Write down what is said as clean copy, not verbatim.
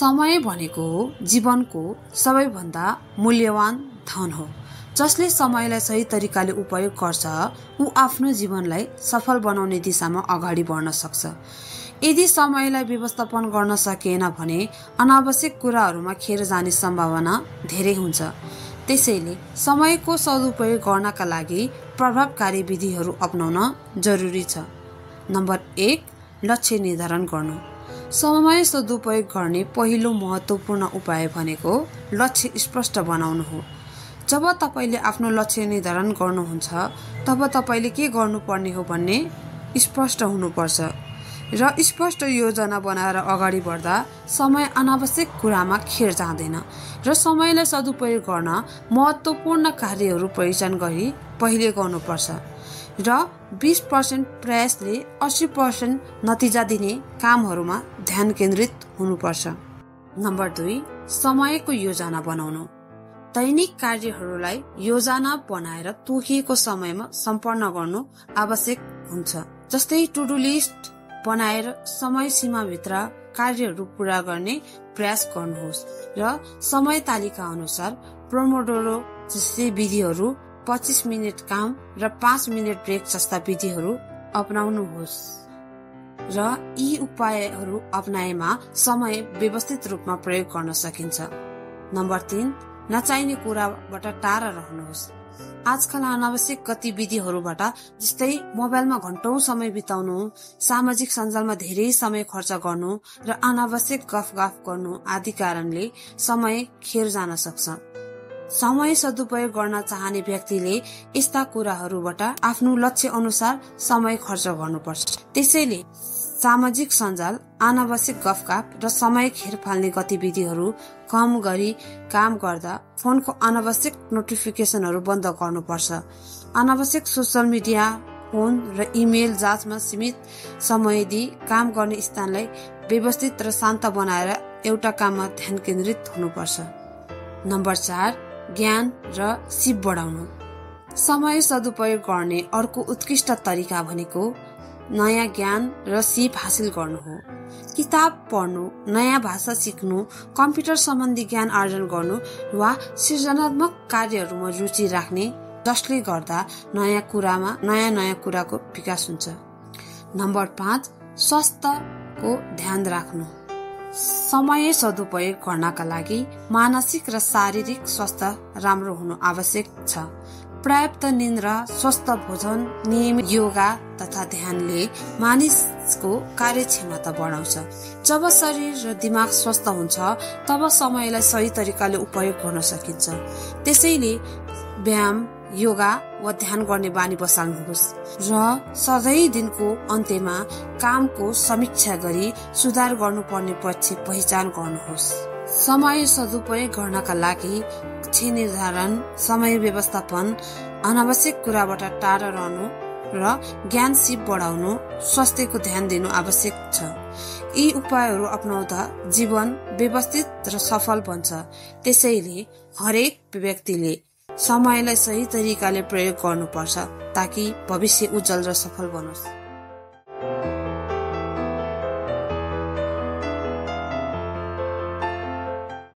समय भनेको जीवनको सबैभन्दा मूल्यवान धन हो। जसले समयलाई सही तरिकाले उपयोग गर्छ ऊ आफ्नो जीवनलाई सफल बनाउने दिशामा अगाडि बढ्न सक्छ। यदि समयलाई व्यवस्थापन गर्न सकिएन भने अनावश्यक कुराहरूमा खेर जाने सम्भावना धेरै हुन्छ। त्यसैले समयको सदुपयोग गर्नका लागि प्रभावकारी विधिहरू अपनाउन जरुरी छ। नम्बर 1, लक्ष्य निर्धारण गर्नु। समय सदुपयोग गर्ने पहिलो महत्त्वपूर्ण उपाय भनेको लक्ष्य स्पष्ट बनाउनु हो। जब तपाईले आफ्नो लक्ष्य निर्धारण गर्नुहुन्छ तब तपाईले के गर्नुपर्ने हो भन्ने स्पष्ट हुनुपर्छ र स्पष्ट योजना बनाएर अगाडि बढ्दा समय अनावश्यक कुरामा खेर जाँदैन र समयलाई सदुपयोग गर्न महत्त्वपूर्ण कार्यहरू पहिचान गरी पहिले गर्नुपर्छ र 20% प्रयासले 80% नतिजा दिने कामहरूमा ध्यान केन्द्रित हुनुपर्छ। नम्बर 2, समयको योजना बनाउनु। दैनिक कार्यहरूलाई योजना बनाएर तोकिएको समयमा सम्पन्न गर्नु आवश्यक हुन्छ। जस्तै टु डु लिस्ट बनाएर समय सीमाभित्र कार्यहरू पूरा गर्ने प्रयास गर्नुहोस् र समय तालिका अनुसार पोमोडोरो जस्तै विधिहरू, 25 मिनट काम र 5 मिनट ब्रेक जस्ता विधिहरू अपनाउनुहोस् र यी उपायहरू अपनाएमा समय व्यवस्थित रूपमा प्रयोग गर्न सकिन्छ। नम्बर 3, नचाहिने कुराबाट टाढा रहनुहोस्। आजकल अनावश्यक गतिविधिहरूबाट जस्तै मोबाइलमा घण्टौं समय बिताउनु, सामाजिक सञ्जालमा धेरै समय खर्च गर्नु र अनावश्यक गफगाफ गर्नु आदि कारणले समय खेर जान सक्छ। समय सदुपयोग गर्न चाहने व्यक्तिले यस्ता कुराहरूबाट आफ्नो लक्ष्य अनुसार समय खर्च गर्नुपर्छ। त्यसैले सामाजिक सञ्जाल, अनावश्यक गफगाफ र समय खेर फाल्ने गतिविधिहरू कम गरी काम गर्दा फोनको अनावश्यक नोटिफिकेसनहरू बन्द गर्नुपर्छ। अनावश्यक सोशल मिडिया, फोन र इमेल जाँचमा सीमित समय दिई काम गर्ने स्थानलाई व्यवस्थित र शान्त बनाएर एउटा काममा ध्यान केन्द्रित हुनुपर्छ। नम्बर 4, ज्ञान र सिप बढाउनु। समय सदुपयोग गर्ने अर्को उत्कृष्ट तरिका भनेको नयाँ ज्ञान र सिप हासिल गर्नु हो। किताब पढ्नु, नयाँ भाषा सिक्नु, कम्प्युटर सम्बन्धी ज्ञान आर्जन गर्नु वा सृजनात्मक कार्यहरूमा रुचि राख्ने, जसले गर्दा नयाँ कुराको विकास हुन्छ। नम्बर 5, स्वास्थ्यको ध्यान राख्नु। समय सदुपयोग गर्नका लागि मानसिक र शारीरिक स्वास्थ्य राम्रो हुनु आवश्यक छ। पर्याप्त निद्रा, स्वस्थ भोजन, नियमित योगा तथा ध्यानले मानिसको कार्यक्षमता बढाउँछ। जब शरीर र दिमाग स्वस्थ हुन्छ तब समयलाई सही तरिकाले उपयोग गर्न सकिन्छ। त्यसैले व्यायाम, योगा वा ध्यान गर्ने बानी बसाल्नुहोस् र सधैँ दिनको अन्त्यमा कामको समीक्षा गरी सुधार गर्नुपर्ने पक्ष पहिचान गर्नुहोस्। समय सदुपयोग गर्नका लागि लक्ष्य निर्धारण, समय व्यवस्थापन, अनावश्यक कुराबाट टाढा रहनु र ज्ञान सिप बढाउनु, स्वास्थ्यको ध्यान दिनु आवश्यक छ। यी उपायहरू अपनाउँदा जीवन व्यवस्थित र सफल बन्छ। त्यसैले हरेक व्यक्तिले समयलाई सही तरिकाले प्रयोग गर्नुपर्छ ताकि भविष्य उज्जवल र सफल बनोस्।